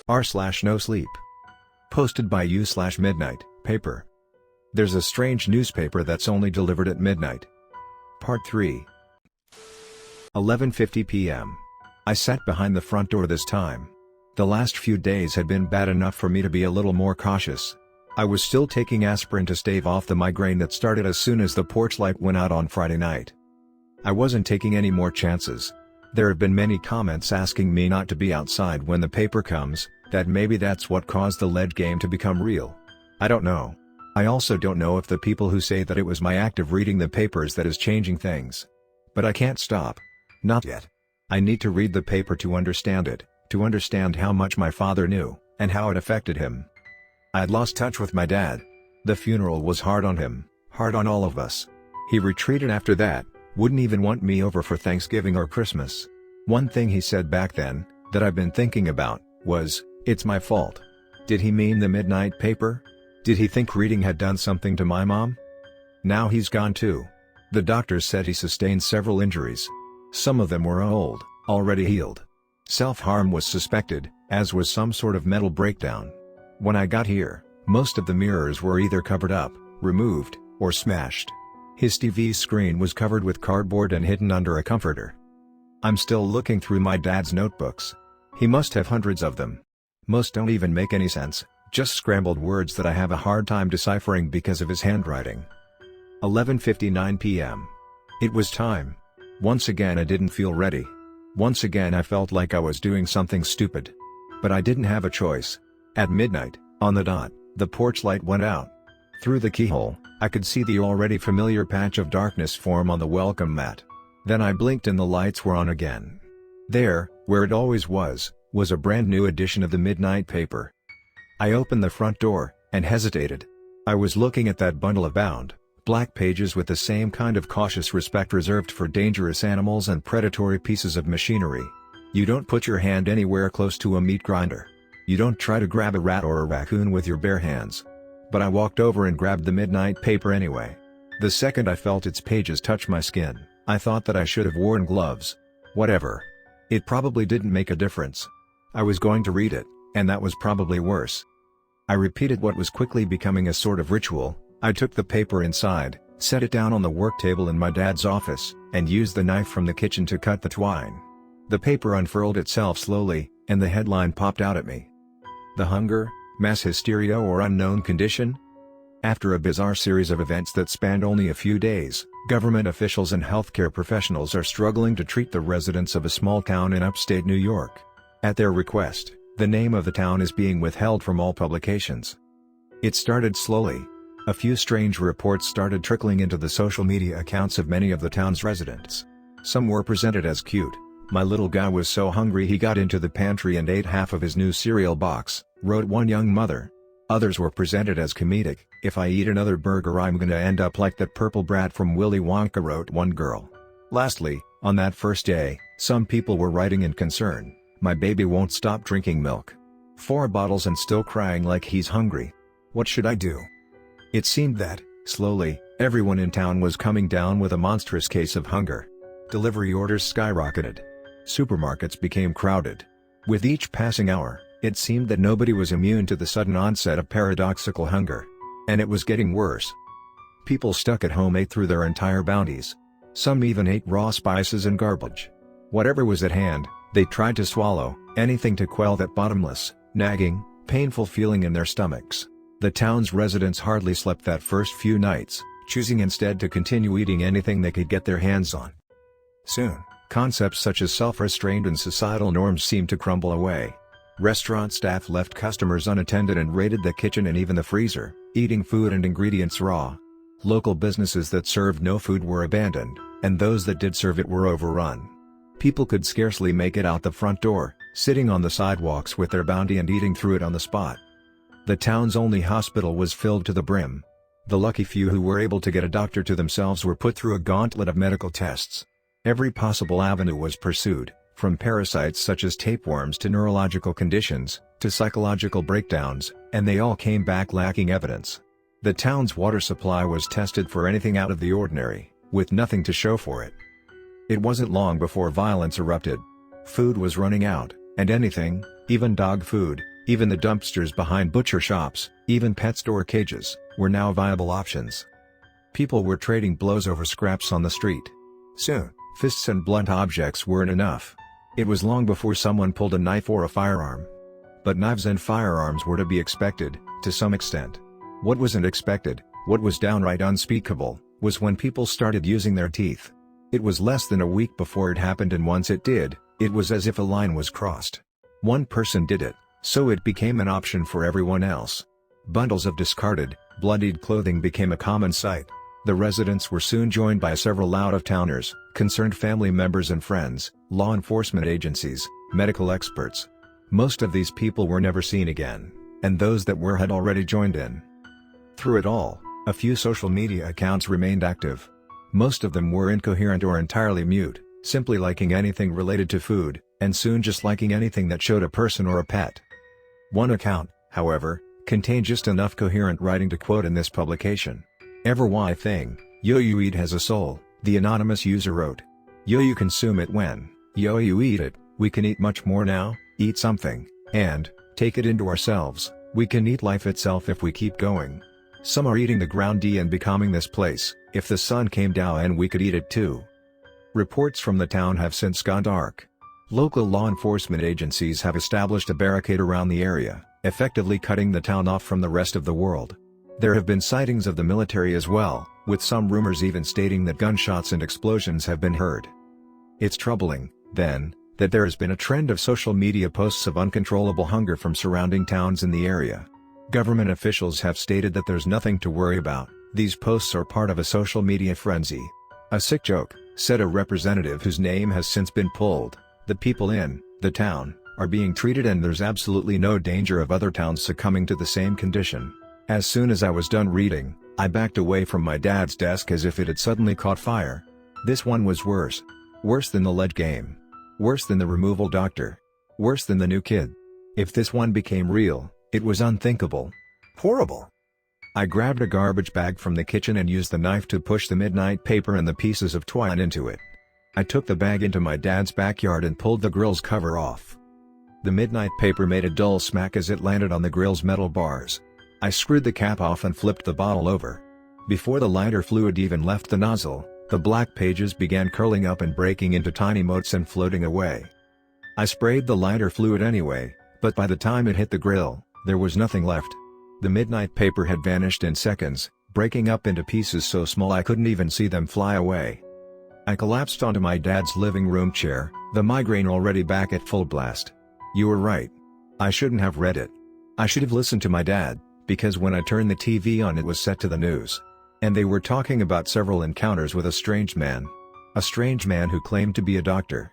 r/no sleep. Posted by u/MidnightPaper. There's a strange newspaper that's only delivered at midnight. Part 3. 11:50 p.m. I sat behind the front door this time. The last few days had been bad enough for me to be a little more cautious. I was still taking aspirin to stave off the migraine that started as soon as the porch light went out on Friday night. I wasn't taking any more chances. There have been many comments asking me not to be outside when the paper comes, that maybe that's what caused the lead game to become real. I don't know. I also don't know if the people who say that it was my act of reading the papers that is changing things. But I can't stop. Not yet. I need to read the paper to understand it, to understand how much my father knew, and how it affected him. I had lost touch with my dad. The funeral was hard on him, hard on all of us. He retreated after that, wouldn't even want me over for Thanksgiving or Christmas. One thing he said back then, that I've been thinking about, was, "It's my fault." Did he mean the Midnight Paper? Did he think reading had done something to my mom? Now he's gone too. The doctors said he sustained several injuries. Some of them were old, already healed. Self-harm was suspected, as was some sort of mental breakdown. When I got here, most of the mirrors were either covered up, removed, or smashed. His TV screen was covered with cardboard and hidden under a comforter. I'm still looking through my dad's notebooks. He must have hundreds of them. Most don't even make any sense, just scrambled words that I have a hard time deciphering because of his handwriting. 11:59 p.m. It was time. Once again I didn't feel ready. Once again I felt like I was doing something stupid. But I didn't have a choice. At midnight, on the dot, the porch light went out. Through the keyhole, I could see the already familiar patch of darkness form on the welcome mat. Then I blinked and the lights were on again. There, where it always was a brand new edition of the Midnight Paper. I opened the front door, and hesitated. I was looking at that bundle of bound, black pages with the same kind of cautious respect reserved for dangerous animals and predatory pieces of machinery. You don't put your hand anywhere close to a meat grinder. You don't try to grab a rat or a raccoon with your bare hands. But I walked over and grabbed the Midnight Paper anyway. The second I felt its pages touch my skin, I thought that I should have worn gloves. Whatever. It probably didn't make a difference. I was going to read it, and that was probably worse. I repeated what was quickly becoming a sort of ritual. I took the paper inside, set it down on the work table in my dad's office, and used the knife from the kitchen to cut the twine. The paper unfurled itself slowly, and the headline popped out at me. The hunger, mass hysteria or unknown condition? After a bizarre series of events that spanned only a few days, government officials and healthcare professionals are struggling to treat the residents of a small town in upstate New York. At their request, the name of the town is being withheld from all publications. It started slowly. A few strange reports started trickling into the social media accounts of many of the town's residents. Some were presented as cute. "My little guy was so hungry he got into the pantry and ate half of his new cereal box," wrote one young mother. Others were presented as comedic. "If I eat another burger I'm gonna end up like that purple brat from Willy Wonka," wrote one girl. Lastly, on that first day, some people were writing in concern, "My baby won't stop drinking milk. 4 bottles and still crying like he's hungry. What should I do?" It seemed that, slowly, everyone in town was coming down with a monstrous case of hunger. Delivery orders skyrocketed. Supermarkets became crowded. With each passing hour, it seemed that nobody was immune to the sudden onset of paradoxical hunger. And it was getting worse. People stuck at home ate through their entire bounties. Some even ate raw spices and garbage. Whatever was at hand, they tried to swallow, anything to quell that bottomless, nagging, painful feeling in their stomachs. The town's residents hardly slept that first few nights, choosing instead to continue eating anything they could get their hands on. Soon, concepts such as self-restraint and societal norms seemed to crumble away. Restaurant staff left customers unattended and raided the kitchen and even the freezer, eating food and ingredients raw. Local businesses that served no food were abandoned, and those that did serve it were overrun. People could scarcely make it out the front door, sitting on the sidewalks with their bounty and eating through it on the spot. The town's only hospital was filled to the brim. The lucky few who were able to get a doctor to themselves were put through a gauntlet of medical tests. Every possible avenue was pursued, from parasites such as tapeworms to neurological conditions, to psychological breakdowns, and they all came back lacking evidence. The town's water supply was tested for anything out of the ordinary, with nothing to show for it. It wasn't long before violence erupted. Food was running out, and anything, even dog food, Even the dumpsters behind butcher shops, even pet store cages, were now viable options. People were trading blows over scraps on the street. Soon, fists and blunt objects weren't enough. It was long before someone pulled a knife or a firearm. But knives and firearms were to be expected, to some extent. What wasn't expected, what was downright unspeakable, was when people started using their teeth. It was less than a week before it happened, and once it did, it was as if a line was crossed. One person did it, so it became an option for everyone else. Bundles of discarded, bloodied clothing became a common sight. The residents were soon joined by several out-of-towners, concerned family members and friends, law enforcement agencies, medical experts. Most of these people were never seen again, and those that were had already joined in. Through it all, a few social media accounts remained active. Most of them were incoherent or entirely mute, simply liking anything related to food, and soon just liking anything that showed a person or a pet. One account, however, contained just enough coherent writing to quote in this publication. "Ever why thing, yo you eat has a soul," the anonymous user wrote. "Yo you consume it when, yo you eat it, we can eat much more now, eat something, and, take it into ourselves, we can eat life itself if we keep going. Some are eating the ground and becoming this place, if the sun came down and we could eat it too." Reports from the town have since gone dark. Local law enforcement agencies have established a barricade around the area, effectively cutting the town off from the rest of the world. There have been sightings of the military as well, with some rumors even stating that gunshots and explosions have been heard. It's troubling, then, that there has been a trend of social media posts of uncontrollable hunger from surrounding towns in the area. Government officials have stated that there's nothing to worry about, these posts are part of a social media frenzy. "A sick joke," said a representative whose name has since been pulled. "The people in the town are being treated, and there's absolutely no danger of other towns succumbing to the same condition." As soon as I was done reading, I backed away from my dad's desk as if it had suddenly caught fire. This one was worse. Worse than the lead game. Worse than the removal doctor. Worse than the new kid. If this one became real, it was unthinkable. Horrible. I grabbed a garbage bag from the kitchen and used the knife to push the midnight paper and the pieces of twine into it. I took the bag into my dad's backyard and pulled the grill's cover off. The midnight paper made a dull smack as it landed on the grill's metal bars. I screwed the cap off and flipped the bottle over. Before the lighter fluid even left the nozzle, the black pages began curling up and breaking into tiny motes and floating away. I sprayed the lighter fluid anyway, but by the time it hit the grill, there was nothing left. The midnight paper had vanished in seconds, breaking up into pieces so small I couldn't even see them fly away. I collapsed onto my dad's living room chair, the migraine already back at full blast. You were right. I shouldn't have read it. I should have listened to my dad, because when I turned the TV on it was set to the news. And they were talking about several encounters with a strange man. A strange man who claimed to be a doctor.